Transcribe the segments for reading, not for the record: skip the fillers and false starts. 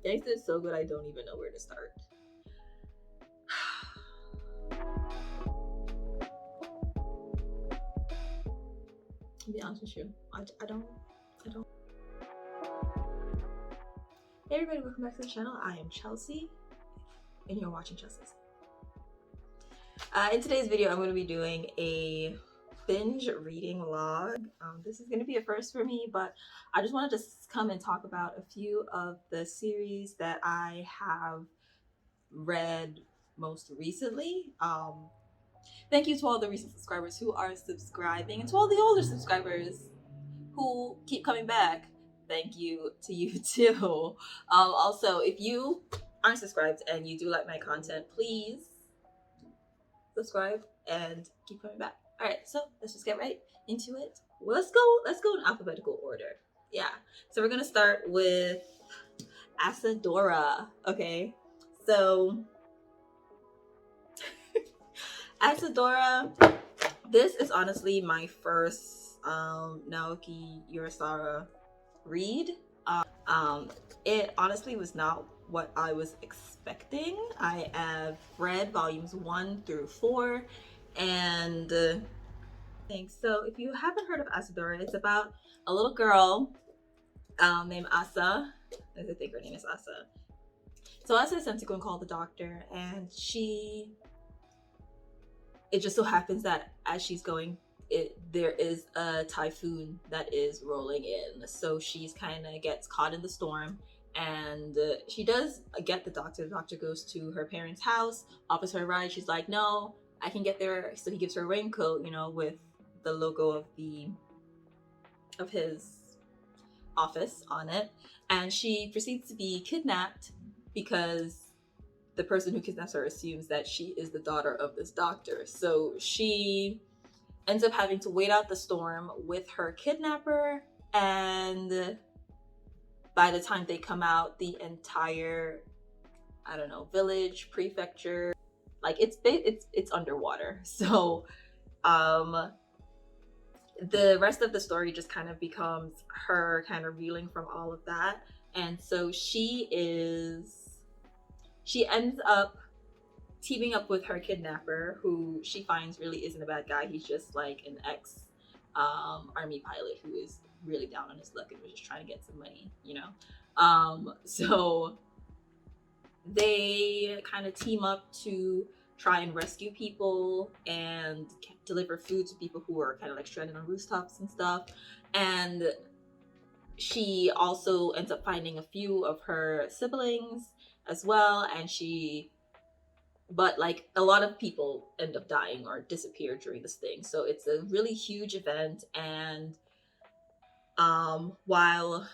Gangsta is so good, I don't even know where to start. To be honest with you, I don't. Hey everybody, welcome back to the channel. I am Chelsea, and you're watching Chelsea's. In today's video, I'm going to be doing a binge reading vlog. This is going to be a first for me, but I just wanted to come and talk about a few of the series that I have read most recently. Thank you to all the recent subscribers who are subscribing, and to all the older subscribers who keep coming back. Thank you to you too. Also, if you aren't subscribed and you do like my content, please subscribe and keep coming back. All right, so let's just get right into it. Well, let's go in alphabetical order. Yeah, so we're gonna start with Asadora. Okay, so Asadora, this is honestly my first Naoki Urasawa read. It honestly was not what I was expecting. I have read volumes 1 through 4, and thanks. So if you haven't heard of Asadora, it's about a little girl named Asa. I think her name is Asa. So Asa is sent to go and call the doctor, and it just so happens that as she's going, there is a typhoon that is rolling in. So she's kind of gets caught in the storm, and she does get the doctor. The doctor goes to her parents' house, offers her a ride. She's like, no, I can get there. So he gives her a raincoat, you know, with the logo of his office on it. And she proceeds to be kidnapped because the person who kidnaps her assumes that she is the daughter of this doctor. So she ends up having to wait out the storm with her kidnapper, and by the time they come out, the entire, I don't know, village, prefecture, like it's underwater. So the rest of the story just kind of becomes her kind of reeling from all of that. And so she ends up teaming up with her kidnapper, who she finds really isn't a bad guy. He's just like an ex army pilot who is really down on his luck and was just trying to get some money, you know. So they kind of team up to try and rescue people and deliver food to people who are kind of like stranded on rooftops and stuff. And she also ends up finding a few of her siblings as well, and but like a lot of people end up dying or disappear during this thing. So it's a really huge event, and while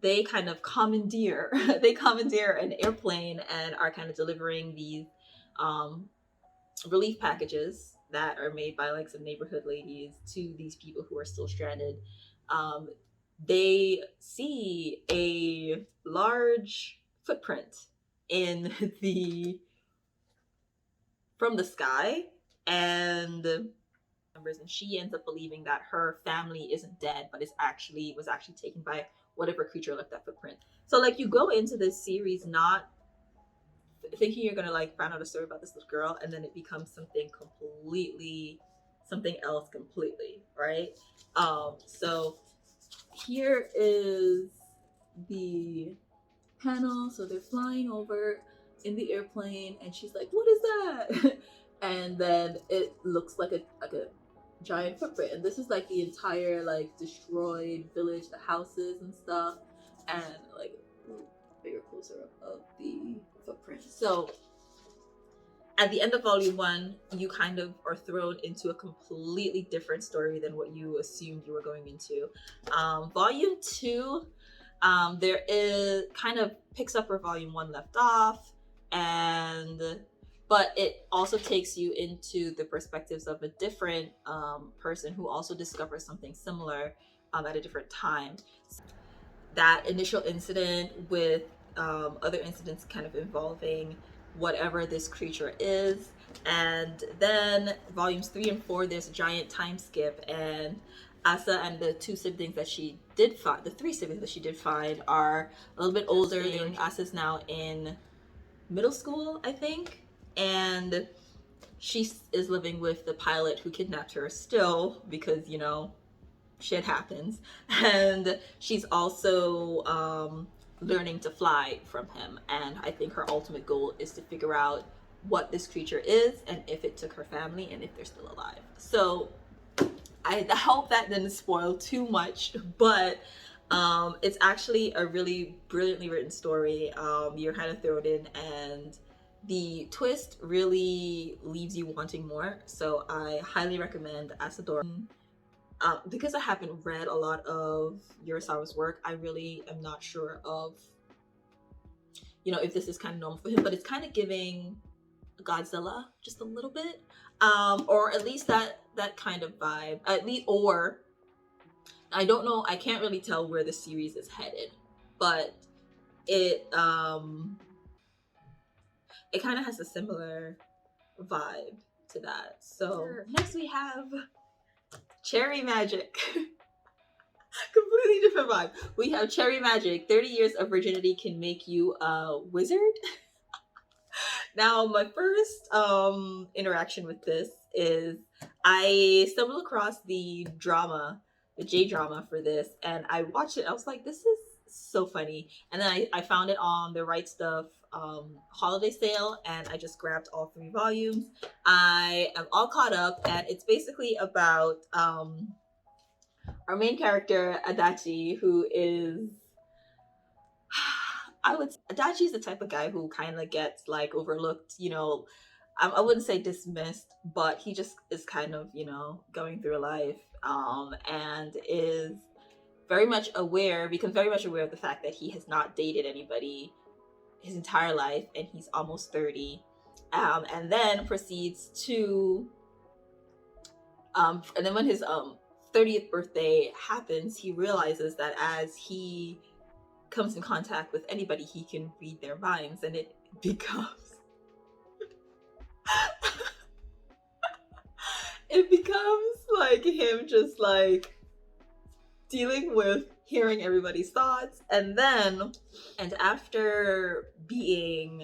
they kind of commandeer an airplane and are kind of delivering these relief packages that are made by like some neighborhood ladies to these people who are still stranded, they see a large footprint from the sky, and she ends up believing that her family isn't dead, but was actually taken by whatever creature left that footprint. So like you go into this series not thinking you're gonna like find out a story about this little girl, and then it becomes something else completely, right? So here is the panel. So they're flying over in the airplane, and she's like, what is that? And then it looks like a giant footprint, and this is like the entire like destroyed village, the houses and stuff, and like bigger closer up of the footprint. So at the end of volume 1, you kind of are thrown into a completely different story than what you assumed you were going into. Volume 2, there is kind of picks up where volume 1 left off, but it also takes you into the perspectives of a different person who also discovers something similar at a different time. That initial incident with other incidents kind of involving whatever this creature is, and then volumes 3 and 4, there's a giant time skip, and Asa and the two siblings that she did find, the three siblings that she did find, are a little bit older. Asa's now in middle school, I think, and she is living with the pilot who kidnapped her still because, you know, shit happens. And she's also learning to fly from him. And I think her ultimate goal is to figure out what this creature is and if it took her family and if they're still alive. So I hope that didn't spoil too much, but it's actually a really brilliantly written story. You're kind of thrown in, and the twist really leaves you wanting more. So I highly recommend Asadora. Because I haven't read a lot of Urasawa's work, I really am not sure of, you know, if this is kind of normal for him, but it's kind of giving Godzilla just a little bit, or at least that kind of vibe. At least, or I don't know, I can't really tell where the series is headed, but it it kind of has a similar vibe to that. So next we have Cherry Magic. Completely different vibe. We have Cherry Magic. 30 years of virginity can make you a wizard. Now, my first interaction with this is I stumbled across the drama, the J drama for this, and I watched it. I was like, this is so funny. And then I found it on the Right Stuff holiday sale, and I just grabbed all 3 volumes. I am all caught up, and it's basically about our main character, Adachi, who is, Adachi's the type of guy who kind of gets like overlooked, you know. I wouldn't say dismissed, but he just is kind of, you know, going through life, and is very much aware, becomes very much aware of the fact that he has not dated anybody his entire life, and he's almost 30, and then proceeds to, and then when his 30th birthday happens, he realizes that as he comes in contact with anybody, he can read their minds, and it becomes it becomes like him just like dealing with hearing everybody's thoughts, and after being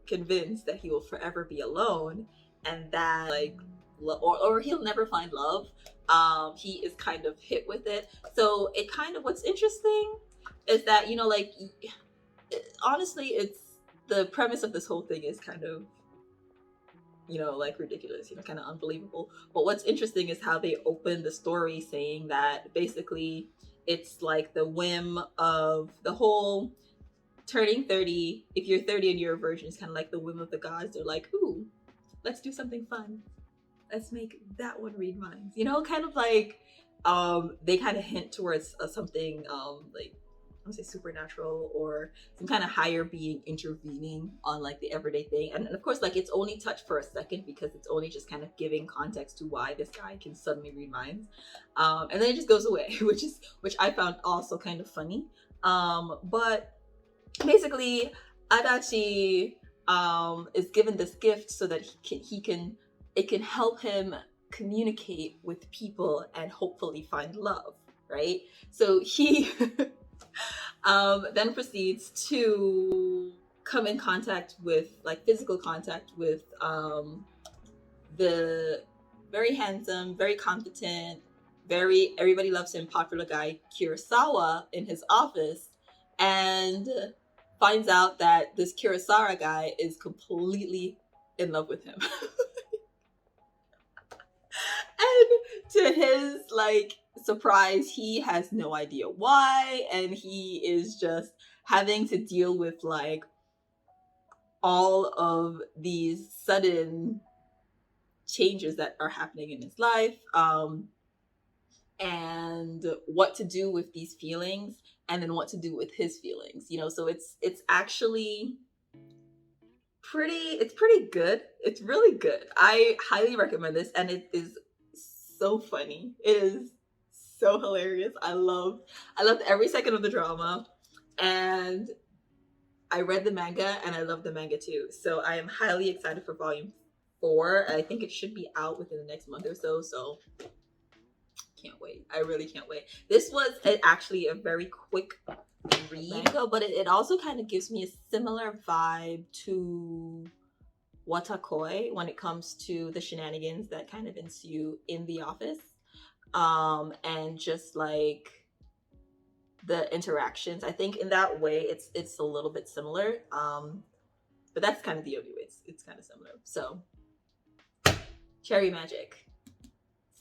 convinced that he will forever be alone and that like or he'll never find love, he is kind of hit with it. So it kind of, what's interesting is that, you know, like, honestly, it's, the premise of this whole thing is kind of, you know, like ridiculous, you know, kind of unbelievable. But what's interesting is how they open the story saying that basically it's like the whim of the whole turning 30. If you're 30 and you're a virgin, it's kind of like the whim of the gods. They're like, ooh, let's do something fun. Let's make that one read minds. You know, kind of like they kind of hint towards something like, I would say supernatural, or some kind of higher being intervening on like the everyday thing. And of course, like, it's only touched for a second because it's only just kind of giving context to why this guy can suddenly read minds. And then it just goes away, which I found also kind of funny. But basically, Adachi is given this gift so that it can help him communicate with people and hopefully find love, right? So he then proceeds to come in contact with, like, physical contact with the very handsome, very competent, very everybody loves him popular guy Kurosawa in his office, and finds out that this Kurosawa guy is completely in love with him. And to his like surprise, he has no idea why, and he is just having to deal with like all of these sudden changes that are happening in his life, and what to do with these feelings, and then what to do with his feelings, you know. So it's actually pretty good. It's really good. I highly recommend this, and it is so funny. It is so hilarious. I loved every second of the drama, and I read the manga and I love the manga too. So I am highly excited for volume 4. I think it should be out within the next month or so. So can't wait. I really can't wait. This was actually a very quick read, Manga, but it also kind of gives me a similar vibe to Watakoi when it comes to the shenanigans that kind of ensue in the office, and just like the interactions. I think in that way it's a little bit similar, but that's kind of the only way it's kind of similar. So Cherry Magic,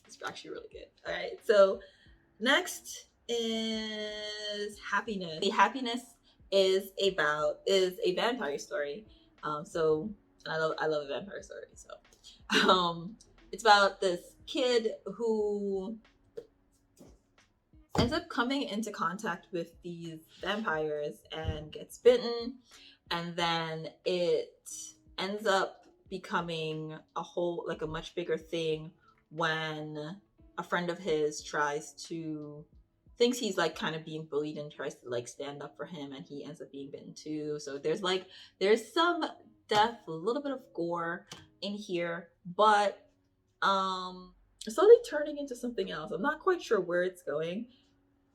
it's actually really good. All right, so next is Happiness. The Happiness is a vampire story. So I love a vampire story. So it's about this kid who ends up coming into contact with these vampires and gets bitten, and then it ends up becoming a much bigger thing when a friend of his thinks he's like kind of being bullied and tries to like stand up for him, and he ends up being bitten too. So there's some death, a little bit of gore in here, but slowly turning into something else. I'm not quite sure where it's going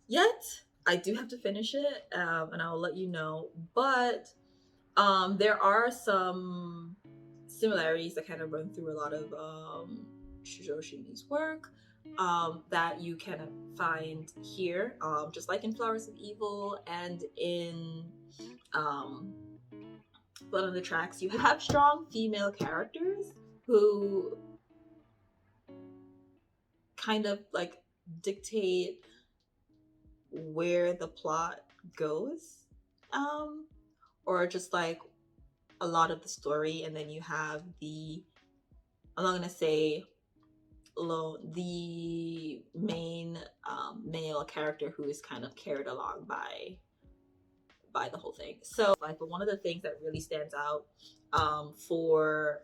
yet. I do have to finish it, and I'll let you know. But there are some similarities that kind of run through a lot of Shujo Shimi's work that you can find here, just like in Flowers of Evil and in Blood on the Tracks. You have strong female characters who kind of like dictate where the plot goes, or just like a lot of the story. And then you have I'm not gonna say the main male character who is kind of carried along by the whole thing. So but one of the things that really stands out for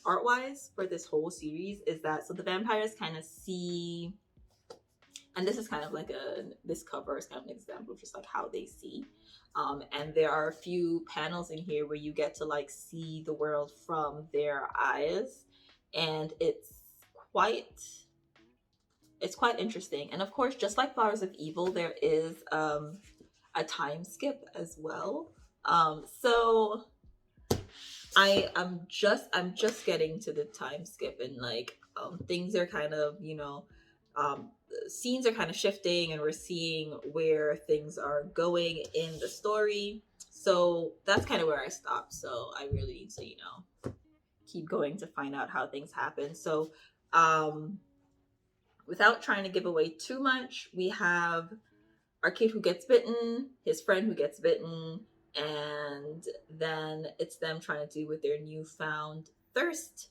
art wise for this whole series is that the vampires kind of see, and this is kind of like this cover is kind of an example of just like how they see, and there are a few panels in here where you get to like see the world from their eyes, and it's quite interesting. And of course, just like Flowers of Evil, there is a time skip as well. So I'm just getting to the time skip, and like things are kind of, scenes are kind of shifting, and we're seeing where things are going in the story. So that's kind of where I stopped. So I really need to, keep going to find out how things happen. So without trying to give away too much, we have our kid who gets bitten, his friend who gets bitten, and then it's them trying to deal with their newfound thirst.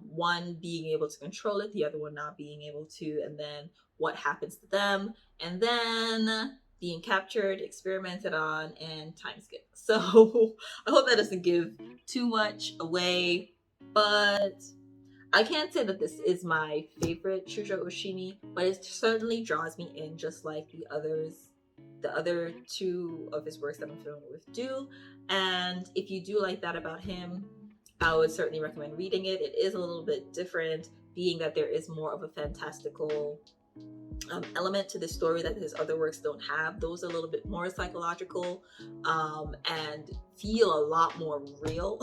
One being able to control it, the other one not being able to, and then what happens to them, and then being captured, experimented on, and time skip. So I hope that doesn't give too much away, but I can't say that this is my favorite Shujo Oshimi, but it certainly draws me in, just like the other two of his works that I'm familiar with do. And if you do like that about him, I would certainly recommend reading it. It is a little bit different, being that there is more of a fantastical element to the story that his other works don't have. Those are a little bit more psychological, and feel a lot more real.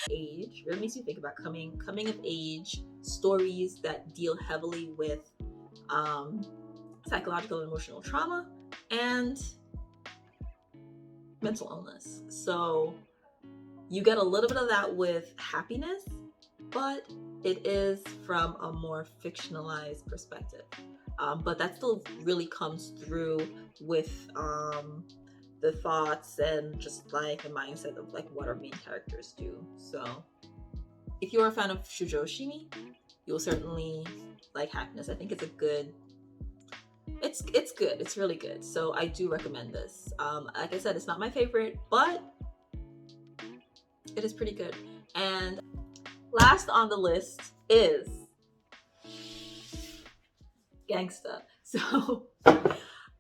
Age really makes you think about coming of age stories that deal heavily with psychological and emotional trauma and mental illness. So you get a little bit of that with Happiness, but it is from a more fictionalized perspective. But that still really comes through with the thoughts and just like the mindset of like what our main characters do. So if you're a fan of Shujo Oshimi, you'll certainly like Happiness. I think it's a good, it's good. It's really good. So I do recommend this. Like I said, it's not my favorite, but it is pretty good. And last on the list is Gangsta. So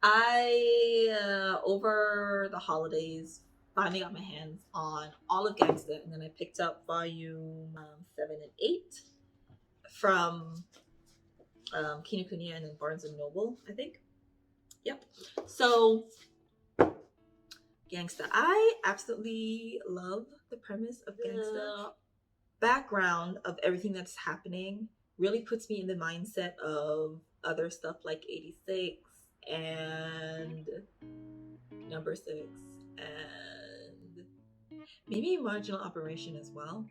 I over the holidays finally got my hands on all of Gangsta, and then I picked up volume 7 and 8 from Kinokuniya and then Barnes and Noble, I think. Yep. So Gangsta. I absolutely love the premise of Gangsta. Background of everything that's happening really puts me in the mindset of other stuff like 86 and Number 6 and maybe Marginal Operation as well.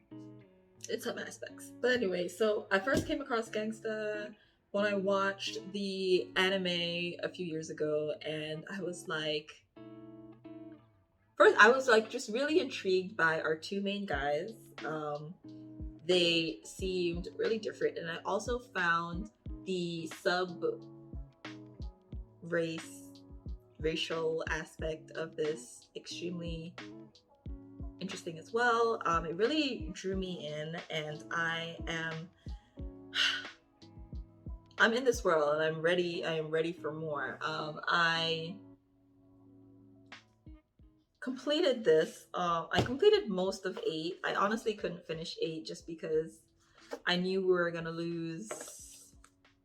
In some aspects. But anyway, so I first came across Gangsta when I watched the anime a few years ago, and I was like, first, I was like just really intrigued by our two main guys. They seemed really different, and I also found the racial aspect of this extremely interesting as well. It really drew me in, and I'm in this world, and I'm ready. I am ready for more. I completed this. I completed most of 8. I honestly couldn't finish 8 just because I knew we were gonna lose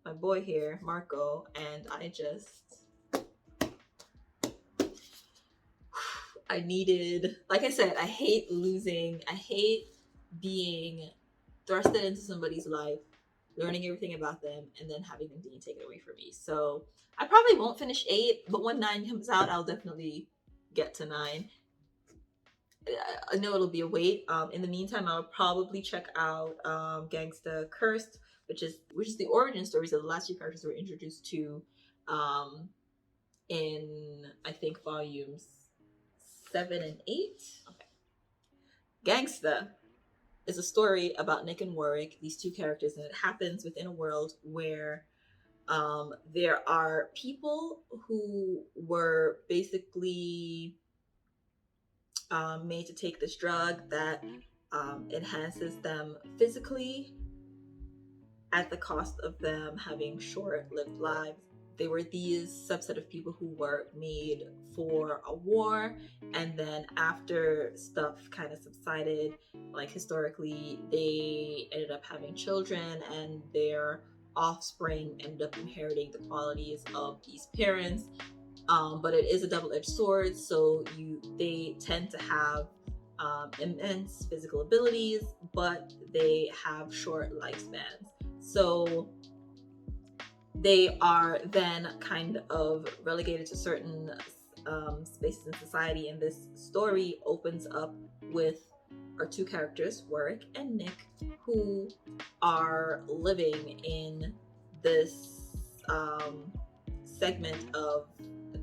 my boy here, Marco, and I needed, like I said, I hate losing. I hate being thrusted into somebody's life, learning everything about them, and then having them being taken away from me. So I probably won't finish 8, but when 9 comes out, I'll definitely get to 9. I know it'll be a wait. In the meantime, I'll probably check out Gangsta Cursed, which is the origin stories of the last 2 characters were introduced to in I think volumes 7 and 8. Okay. Gangsta is a story about Nick and Warwick, these 2 characters, and it happens within a world where there are people who were basically made to take this drug that enhances them physically at the cost of them having short-lived lives. They were these subset of people who were made for a war, and then after stuff kind of subsided, like historically, they ended up having children, and their offspring ended up inheriting the qualities of these parents. But it is a double-edged sword, so they tend to have immense physical abilities, but they have short lifespans. So they are then kind of relegated to certain spaces in society, and this story opens up with our 2 characters, Warwick and Nick, who are living in this segment of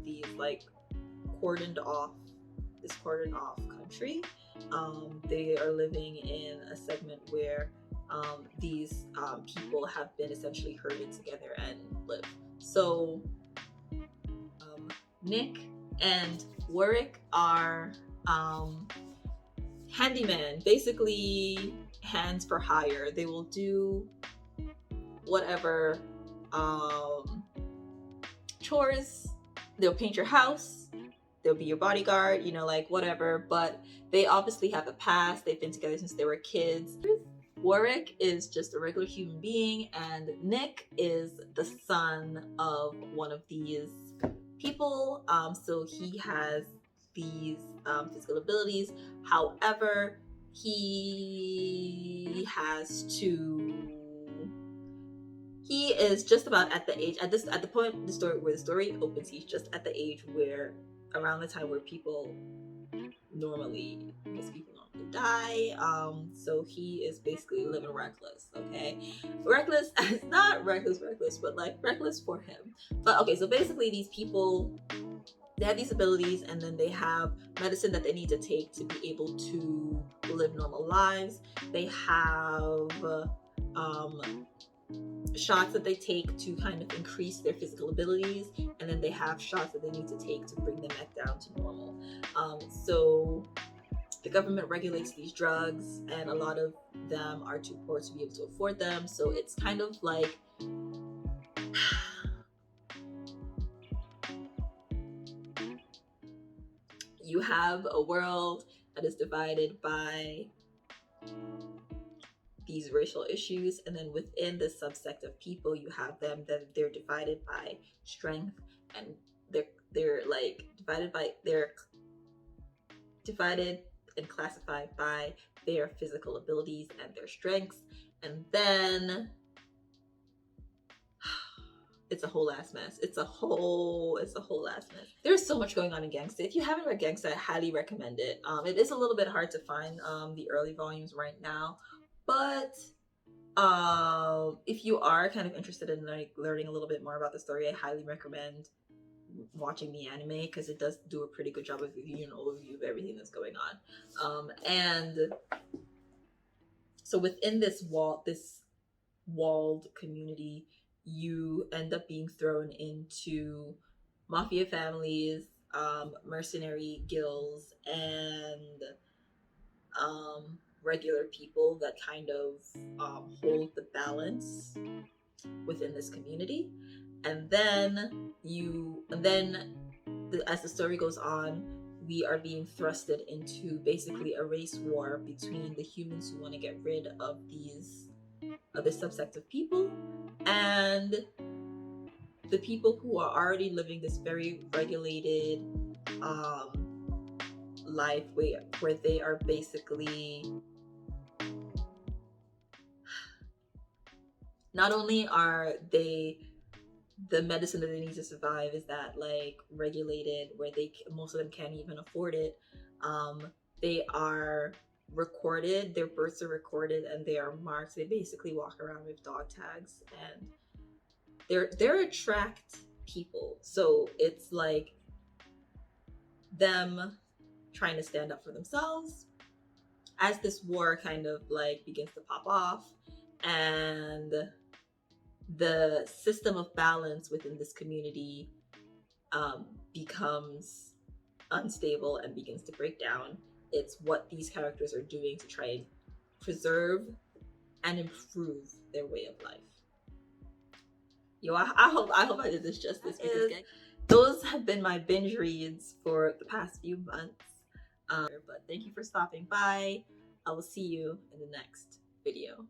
these like cordoned off country. They are living in a segment where these people have been essentially herded together and live. So Nick and Warwick are handyman, basically hands for hire. They will do whatever chores. They'll paint your house. They'll be your bodyguard, like whatever. But they obviously have a past. They've been together since they were kids. Warwick is just a regular human being, and Nick is the son of one of these people. So he has these physical abilities. However, he is just about at the age at the point of the story where the story opens. He's just at the age where, around the time where people normally die. So he is basically living reckless. Okay, reckless, not reckless, but like reckless for him. But okay, so basically these people, they have these abilities, and then they have medicine that they need to take to be able to live normal lives. They have shots that they take to kind of increase their physical abilities, and then they have shots that they need to take to bring them back down to normal. So the government regulates these drugs, and a lot of them are too poor to be able to afford them. So it's kind of like you have a world that is divided by these racial issues, and then within the subsect of people, you have them that they're divided by strength, and they're like divided and classified by their physical abilities and their strengths. And then it's a whole ass mess. It's a whole ass mess. There's so much going on in Gangsta. If you haven't read Gangsta, I highly recommend it. It is a little bit hard to find the early volumes right now, but if you are kind of interested in like learning a little bit more about the story, I highly recommend watching the anime, because it does do a pretty good job of giving you an overview of everything that's going on. And so within this walled community, you end up being thrown into mafia families, mercenary guilds, and regular people that kind of hold the balance within this community. And then as the story goes on, we are being thrusted into basically a race war between the humans who want to get rid of this subsect of people, and the people who are already living this very regulated life where they are basically, not only are they, the medicine that they need to survive is that like regulated, where most of them can't even afford it. They are recorded, their births are recorded, and they are marked. They basically walk around with dog tags, and they're attract people. So it's like them trying to stand up for themselves as this war kind of like begins to pop off, and the system of balance within this community becomes unstable and begins to break down. It's what these characters are doing to try and preserve and improve their way of life. Yo, I hope I did this justice, because those have been my binge reads for the past few months. But thank you for stopping by. I will see you in the next video.